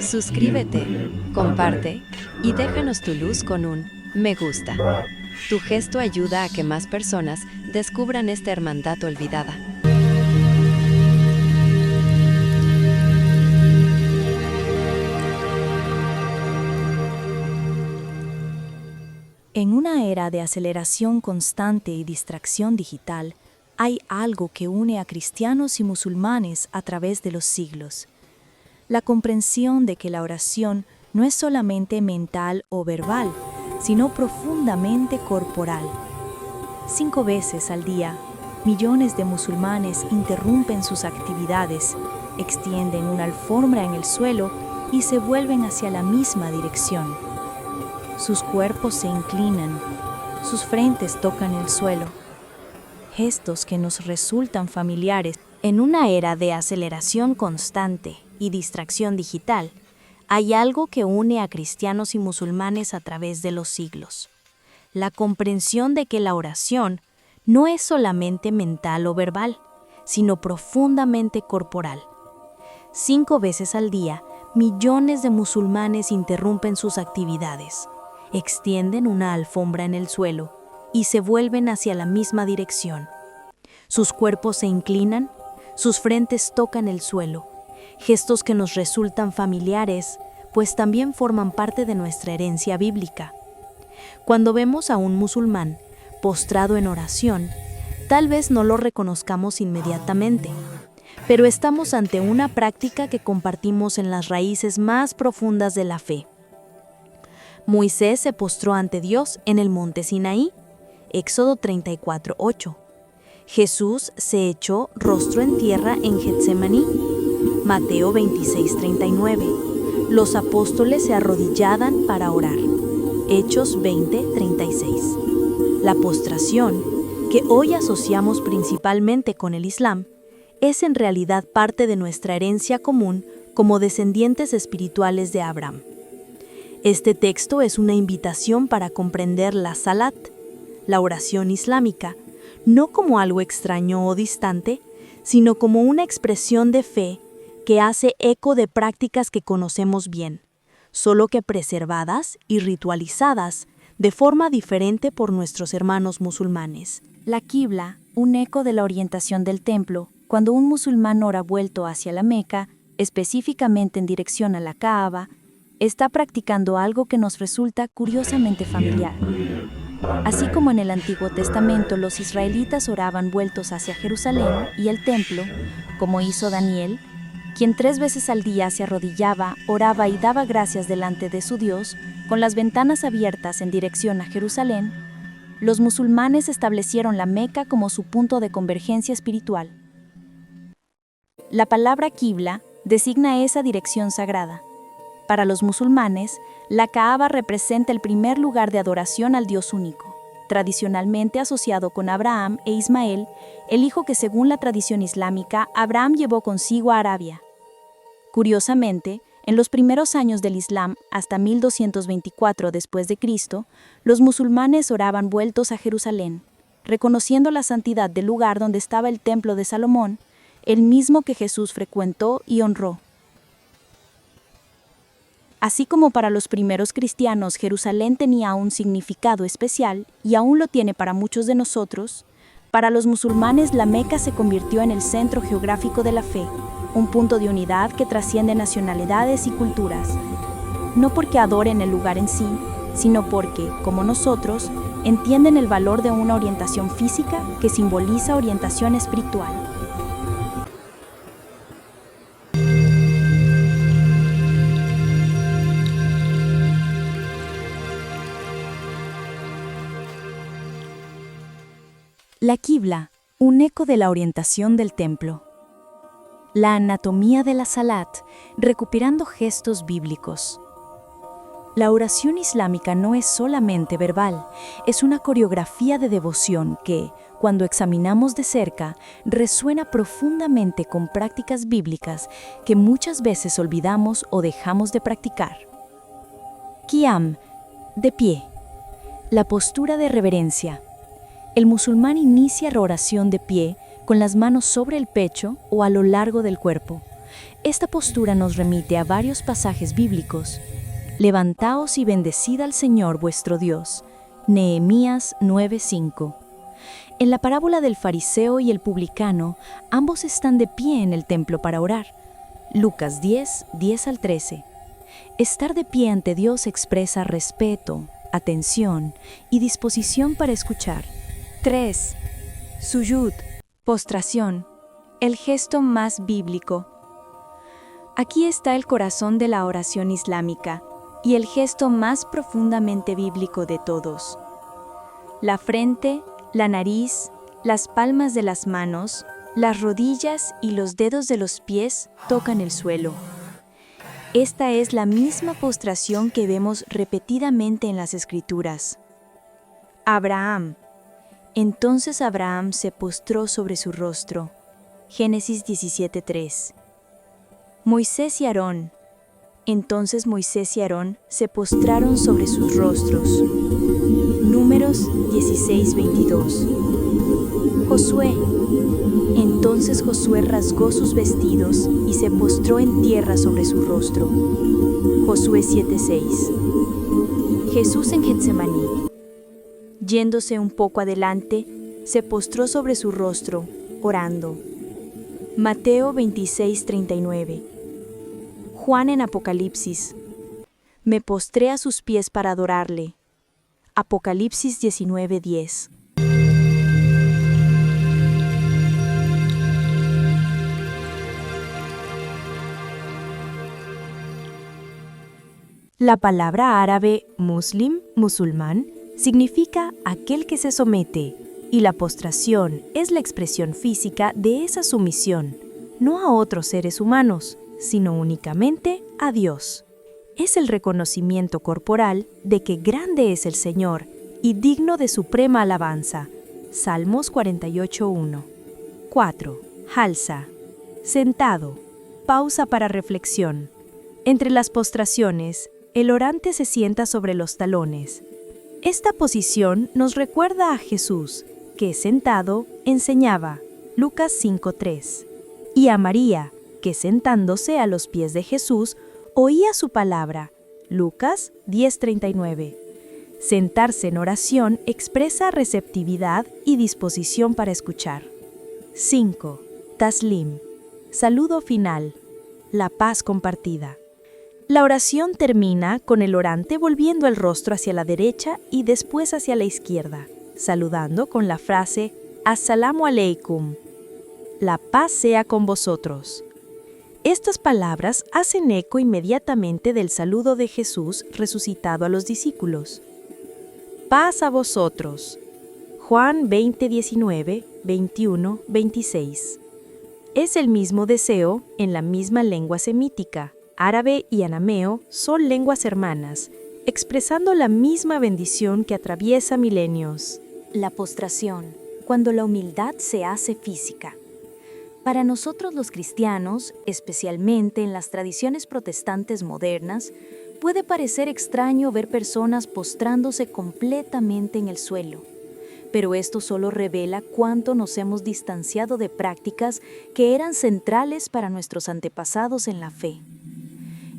Suscríbete, comparte y déjanos tu luz con un me gusta. Tu gesto ayuda a que más personas descubran esta hermandad olvidada. En una era de aceleración constante y distracción digital, hay algo que une a cristianos y musulmanes a través de los siglos. La comprensión de que la oración no es solamente mental o verbal, sino profundamente corporal. 5 veces al día, millones de musulmanes interrumpen sus actividades, extienden una alfombra en el suelo y se vuelven hacia la misma dirección. Sus cuerpos se inclinan, sus frentes tocan el suelo. Gestos que nos resultan familiares. En una era de aceleración constante y distracción digital, hay algo que une a cristianos y musulmanes a través de los siglos. La comprensión de que la oración no es solamente mental o verbal, sino profundamente corporal. 5 veces al día, millones de musulmanes interrumpen sus actividades, extienden una alfombra en el suelo y se vuelven hacia la misma dirección. Sus cuerpos se inclinan, sus frentes tocan el suelo, gestos que nos resultan familiares, pues también forman parte de nuestra herencia bíblica. Cuando vemos a un musulmán postrado en oración, tal vez no lo reconozcamos inmediatamente, pero estamos ante una práctica que compartimos en las raíces más profundas de la fe. Moisés se postró ante Dios en el monte Sinaí, Éxodo 34:8. Jesús se echó rostro en tierra en Getsemaní, Mateo 26:39. Los apóstoles se arrodillaban para orar, Hechos 20:36. La postración, que hoy asociamos principalmente con el Islam, es en realidad parte de nuestra herencia común como descendientes espirituales de Abraham. Este texto es una invitación para comprender la salat, la oración islámica, no como algo extraño o distante, sino como una expresión de fe que hace eco de prácticas que conocemos bien, solo que preservadas y ritualizadas de forma diferente por nuestros hermanos musulmanes. La Qibla, un eco de la orientación del templo, cuando un musulmán ora vuelto hacia la Meca, específicamente en dirección a la Kaaba, está practicando algo que nos resulta curiosamente familiar. Así como en el Antiguo Testamento los israelitas oraban vueltos hacia Jerusalén y el templo, como hizo Daniel, quien 3 veces al día se arrodillaba, oraba y daba gracias delante de su Dios, con las ventanas abiertas en dirección a Jerusalén, los musulmanes establecieron la Meca como su punto de convergencia espiritual. La palabra Qibla designa esa dirección sagrada. Para los musulmanes, la Kaaba representa el primer lugar de adoración al Dios único, tradicionalmente asociado con Abraham e Ismael, el hijo que según la tradición islámica Abraham llevó consigo a Arabia. Curiosamente, en los primeros años del Islam, hasta 1224 después de Cristo, los musulmanes oraban vueltos a Jerusalén, reconociendo la santidad del lugar donde estaba el templo de Salomón, el mismo que Jesús frecuentó y honró. Así como para los primeros cristianos Jerusalén tenía un significado especial y aún lo tiene para muchos de nosotros, para los musulmanes la Meca se convirtió en el centro geográfico de la fe, un punto de unidad que trasciende nacionalidades y culturas. No porque adoren el lugar en sí, sino porque, como nosotros, entienden el valor de una orientación física que simboliza orientación espiritual. La Qibla, un eco de la orientación del templo. La anatomía de la salat, recuperando gestos bíblicos. La oración islámica no es solamente verbal, es una coreografía de devoción que, cuando examinamos de cerca, resuena profundamente con prácticas bíblicas que muchas veces olvidamos o dejamos de practicar. Qiyam, de pie. La postura de reverencia. El musulmán inicia la oración de pie con las manos sobre el pecho o a lo largo del cuerpo, Esta postura nos remite a varios pasajes bíblicos. Levantaos y bendecid al Señor vuestro Dios. Nehemías 9:5. En la parábola del fariseo y el publicano, ambos están de pie en el templo para orar. Lucas 10:10-13. Estar de pie ante Dios expresa respeto, atención y disposición para escuchar. 3. Sujud, postración, el gesto más bíblico. Aquí está el corazón de la oración islámica y el gesto más profundamente bíblico de todos. La frente, la nariz, las palmas de las manos, las rodillas y los dedos de los pies tocan el suelo. Esta es la misma postración que vemos repetidamente en las Escrituras. Abraham. Entonces Abraham se postró sobre su rostro. Génesis 17:3. Moisés y Aarón. Entonces Moisés y Aarón se postraron sobre sus rostros. Números 16:22. Josué. Entonces Josué rasgó sus vestidos y se postró en tierra sobre su rostro. Josué 7:6. Jesús en Getsemaní. Yéndose un poco adelante, se postró sobre su rostro, orando. Mateo 26:39. Juan en Apocalipsis. Me postré a sus pies para adorarle. Apocalipsis 19:10. La palabra árabe muslim, musulmán, significa aquel que se somete, y la postración es la expresión física de esa sumisión, no a otros seres humanos, sino únicamente a Dios. Es el reconocimiento corporal de que grande es el Señor y digno de suprema alabanza. Salmos 48:1. 4. Jalsa. Sentado. Pausa para reflexión. Entre las postraciones, el orante se sienta sobre los talones. Esta posición nos recuerda a Jesús, que sentado enseñaba, Lucas 5:3, y a María, que sentándose a los pies de Jesús, oía su palabra, Lucas 10:39. Sentarse en oración expresa receptividad y disposición para escuchar. 5. Taslim. Saludo final. La paz compartida. La oración termina con el orante volviendo el rostro hacia la derecha y después hacia la izquierda, saludando con la frase Assalamu alaikum. La paz sea con vosotros. Estas palabras hacen eco inmediatamente del saludo de Jesús resucitado a los discípulos. Paz a vosotros. Juan 20:19, 21, 26. Es el mismo deseo en la misma lengua semítica. Árabe y arameo son lenguas hermanas, expresando la misma bendición que atraviesa milenios. La postración, cuando la humildad se hace física. Para nosotros los cristianos, especialmente en las tradiciones protestantes modernas, puede parecer extraño ver personas postrándose completamente en el suelo. Pero esto solo revela cuánto nos hemos distanciado de prácticas que eran centrales para nuestros antepasados en la fe.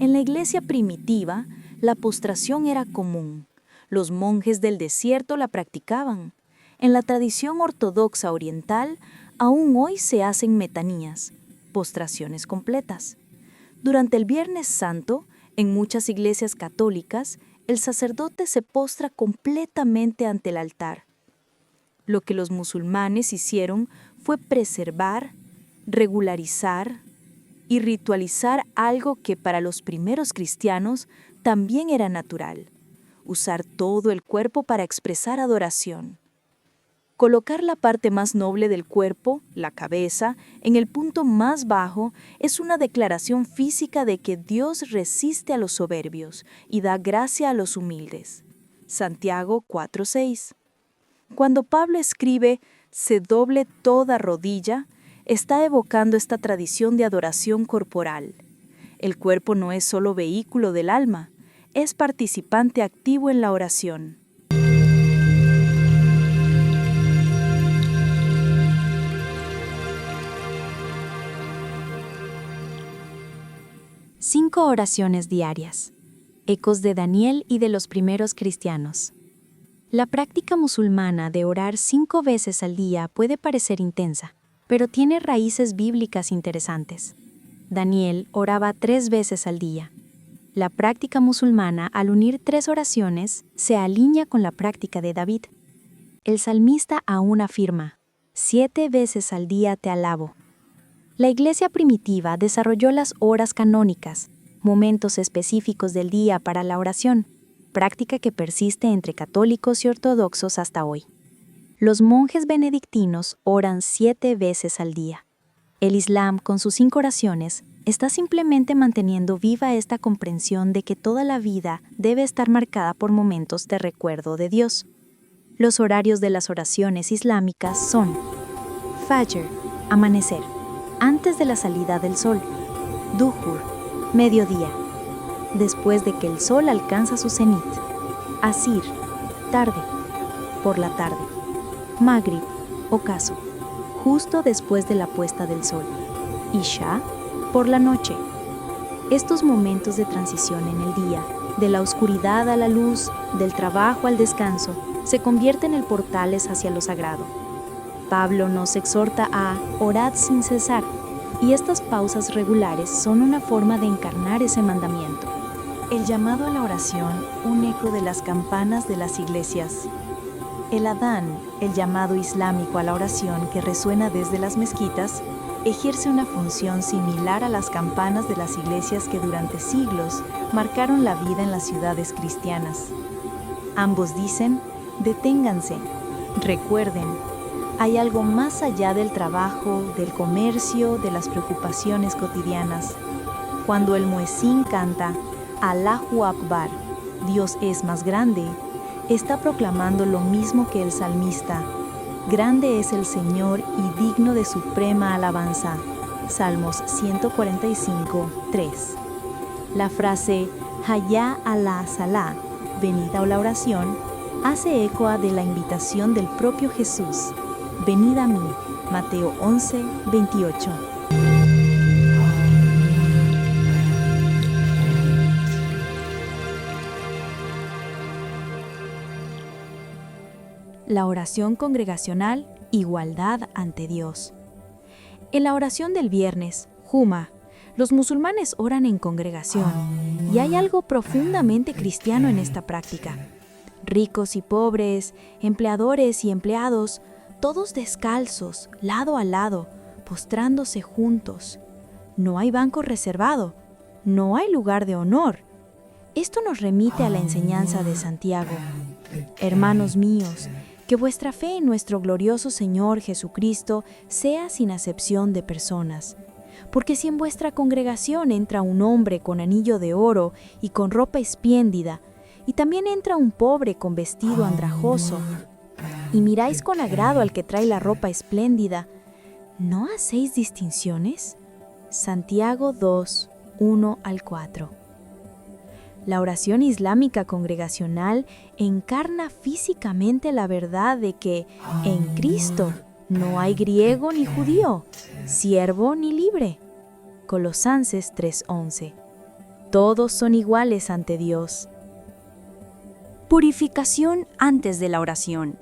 En la iglesia primitiva, la postración era común. Los monjes del desierto la practicaban. En la tradición ortodoxa oriental, aún hoy se hacen metanías, postraciones completas. Durante el Viernes Santo, en muchas iglesias católicas, el sacerdote se postra completamente ante el altar. Lo que los musulmanes hicieron fue preservar, regularizar y ritualizar algo que para los primeros cristianos también era natural: usar todo el cuerpo para expresar adoración. Colocar la parte más noble del cuerpo, la cabeza, en el punto más bajo es una declaración física de que Dios resiste a los soberbios y da gracia a los humildes. Santiago 4:6. Cuando Pablo escribe «se doble toda rodilla», está evocando esta tradición de adoración corporal. El cuerpo no es solo vehículo del alma, es participante activo en la oración. 5 oraciones diarias. Ecos de Daniel y de los primeros cristianos. La práctica musulmana de orar 5 veces al día puede parecer intensa, pero tiene raíces bíblicas interesantes. Daniel oraba 3 veces al día. La práctica musulmana, al unir 3 oraciones, se alinea con la práctica de David. El salmista aún afirma: 7 veces al día te alabo. La Iglesia primitiva desarrolló las horas canónicas, momentos específicos del día para la oración, práctica que persiste entre católicos y ortodoxos hasta hoy. Los monjes benedictinos oran 7 veces al día. El Islam, con sus 5 oraciones, está simplemente manteniendo viva esta comprensión de que toda la vida debe estar marcada por momentos de recuerdo de Dios. Los horarios de las oraciones islámicas son: Fajr, amanecer, antes de la salida del sol; Duhur, mediodía, después de que el sol alcanza su cenit; Asir, tarde, por la tarde; Maghrib, ocaso, justo después de la puesta del sol; Isha, por la noche. Estos momentos de transición en el día, de la oscuridad a la luz, del trabajo al descanso, se convierten en portales hacia lo sagrado. Pablo nos exhorta a orad sin cesar, y estas pausas regulares son una forma de encarnar ese mandamiento. El llamado a la oración, un eco de las campanas de las iglesias. El adán, el llamado islámico a la oración que resuena desde las mezquitas, ejerce una función similar a las campanas de las iglesias que durante siglos marcaron la vida en las ciudades cristianas. Ambos dicen: deténganse, recuerden, hay algo más allá del trabajo, del comercio, de las preocupaciones cotidianas. Cuando el muezín canta Allahu Akbar, Dios es más grande, está proclamando lo mismo que el salmista: grande es el Señor y digno de suprema alabanza. Salmos 145, 3. La frase Hayá ala Salah, venid a la oración, hace eco de la invitación del propio Jesús: venid a mí, Mateo 11, 28. La oración congregacional, igualdad ante Dios. En la oración del viernes, Juma, los musulmanes oran en congregación, y hay algo profundamente cristiano en esta práctica. Ricos y pobres, empleadores y empleados, todos descalzos, lado a lado, postrándose juntos. No hay banco reservado, no hay lugar de honor. Esto nos remite a la enseñanza de Santiago: hermanos míos, que vuestra fe en nuestro glorioso Señor Jesucristo sea sin acepción de personas. Porque si en vuestra congregación entra un hombre con anillo de oro y con ropa espléndida, y también entra un pobre con vestido andrajoso, y miráis con agrado al que trae la ropa espléndida, ¿no hacéis distinciones? Santiago 2, 1 al 4. La oración islámica congregacional encarna físicamente la verdad de que en Cristo no hay griego ni judío, siervo ni libre. Colosenses 3:11. Todos son iguales ante Dios. Purificación antes de la oración.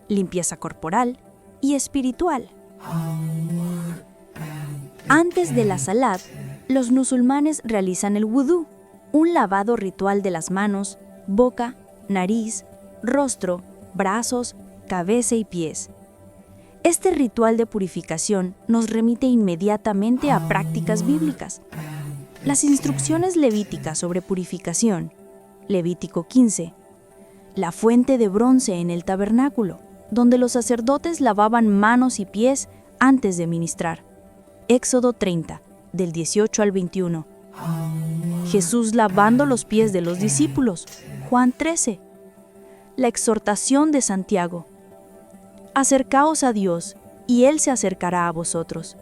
Limpieza corporal y espiritual. Antes de la salat, los musulmanes realizan el wudú, un lavado ritual de las manos, boca, nariz, rostro, brazos, cabeza y pies. Este ritual de purificación nos remite inmediatamente a prácticas bíblicas. Las instrucciones levíticas sobre purificación, Levítico 15, la fuente de bronce en el tabernáculo, donde los sacerdotes lavaban manos y pies antes de ministrar, Éxodo 30, del 18 al 21. Jesús lavando los pies de los discípulos, Juan 13. La exhortación de Santiago: acercaos a Dios, y Él se acercará a vosotros.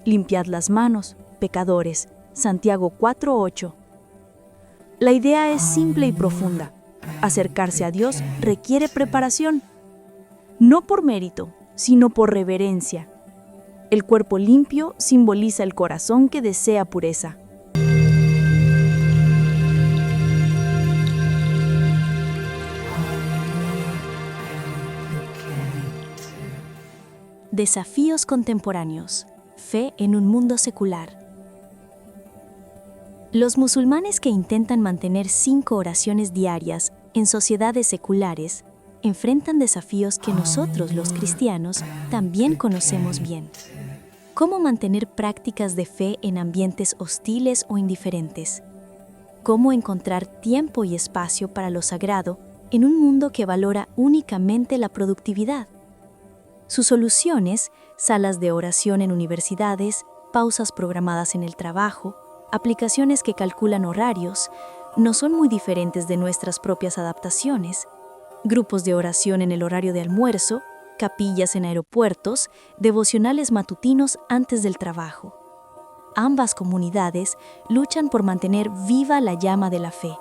Limpiad las manos, pecadores, Santiago 4:8. La idea es simple y profunda. Acercarse a Dios requiere preparación, no por mérito, sino por reverencia. El cuerpo limpio simboliza el corazón que desea pureza. Desafíos contemporáneos. Fe en un mundo secular. Los musulmanes que intentan mantener 5 oraciones diarias en sociedades seculares enfrentan desafíos que nosotros, los cristianos, también conocemos bien. ¿Cómo mantener prácticas de fe en ambientes hostiles o indiferentes? ¿Cómo encontrar tiempo y espacio para lo sagrado en un mundo que valora únicamente la productividad? Sus soluciones, salas de oración en universidades, pausas programadas en el trabajo, aplicaciones que calculan horarios, no son muy diferentes de nuestras propias adaptaciones. Grupos de oración en el horario de almuerzo, capillas en aeropuertos, devocionales matutinos antes del trabajo. Ambas comunidades luchan por mantener viva la llama de la fe,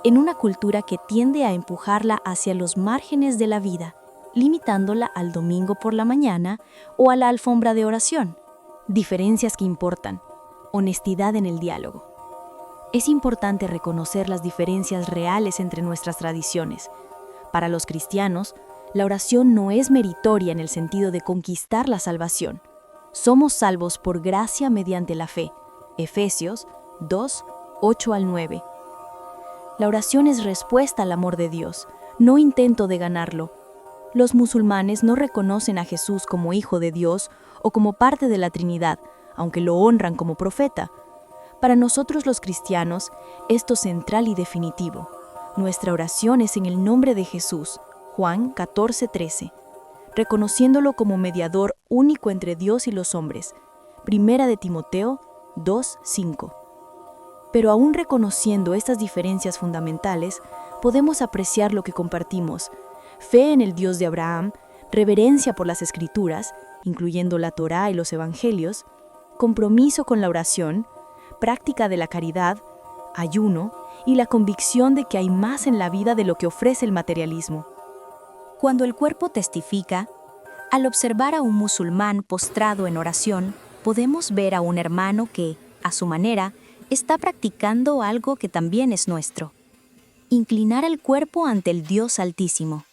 en una cultura que tiende a empujarla hacia los márgenes de la vida, limitándola al domingo por la mañana o a la alfombra de oración. Diferencias que importan. Honestidad en el diálogo. Es importante reconocer las diferencias reales entre nuestras tradiciones. Para los cristianos, la oración no es meritoria en el sentido de conquistar la salvación. Somos salvos por gracia mediante la fe. Efesios 2, 8 al 9. La oración es respuesta al amor de Dios, no intento de ganarlo. Los musulmanes no reconocen a Jesús como Hijo de Dios o como parte de la Trinidad, aunque lo honran como profeta. Para nosotros los cristianos, esto es central y definitivo. Nuestra oración es en el nombre de Jesús, Juan 14:13, reconociéndolo como mediador único entre Dios y los hombres, Primera de Timoteo 2:5. Pero aún reconociendo estas diferencias fundamentales, podemos apreciar lo que compartimos: fe en el Dios de Abraham, reverencia por las Escrituras, incluyendo la Torá y los Evangelios, compromiso con la oración, práctica de la caridad, ayuno y la convicción de que hay más en la vida de lo que ofrece el materialismo. Cuando el cuerpo testifica, al observar a un musulmán postrado en oración, podemos ver a un hermano que, a su manera, está practicando algo que también es nuestro: inclinar el cuerpo ante el Dios Altísimo.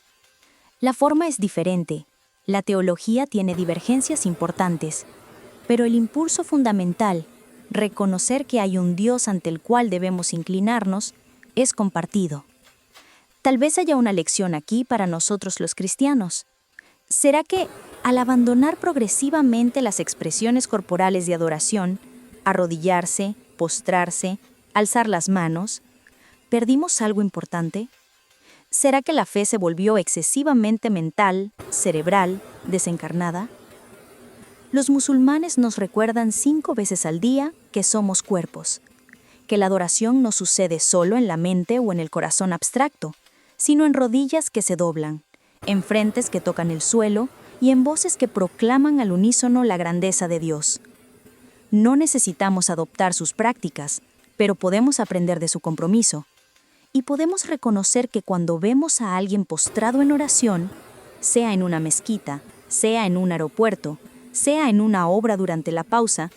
La forma es diferente, la teología tiene divergencias importantes, pero el impulso fundamental, reconocer que hay un Dios ante el cual debemos inclinarnos, es compartido. Tal vez haya una lección aquí para nosotros los cristianos. ¿Será que, al abandonar progresivamente las expresiones corporales de adoración, arrodillarse, postrarse, alzar las manos, perdimos algo importante? ¿Será que la fe se volvió excesivamente mental, cerebral, desencarnada? Los musulmanes nos recuerdan 5 veces al día que somos cuerpos, que la adoración no sucede solo en la mente o en el corazón abstracto, sino en rodillas que se doblan, en frentes que tocan el suelo y en voces que proclaman al unísono la grandeza de Dios. No necesitamos adoptar sus prácticas, pero podemos aprender de su compromiso. Y podemos reconocer que cuando vemos a alguien postrado en oración, sea en una mezquita, sea en un aeropuerto, sea en una obra durante la pausa,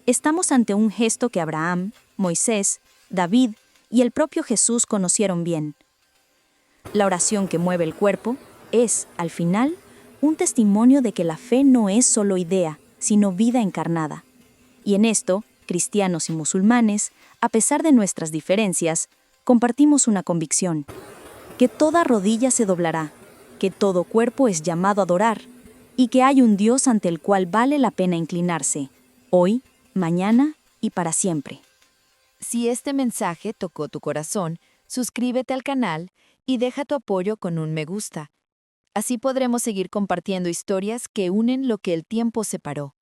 estamos ante un gesto que Abraham, Moisés, David y el propio Jesús conocieron bien. La oración que mueve el cuerpo es, al final, un testimonio de que la fe no es solo idea, sino vida encarnada. Y en esto, cristianos y musulmanes, a pesar de nuestras diferencias, compartimos una convicción: que toda rodilla se doblará, que todo cuerpo es llamado a adorar, y que hay un Dios ante el cual vale la pena inclinarse, hoy, mañana y para siempre. Si este mensaje tocó tu corazón, suscríbete al canal y deja tu apoyo con un me gusta. Así podremos seguir compartiendo historias que unen lo que el tiempo separó.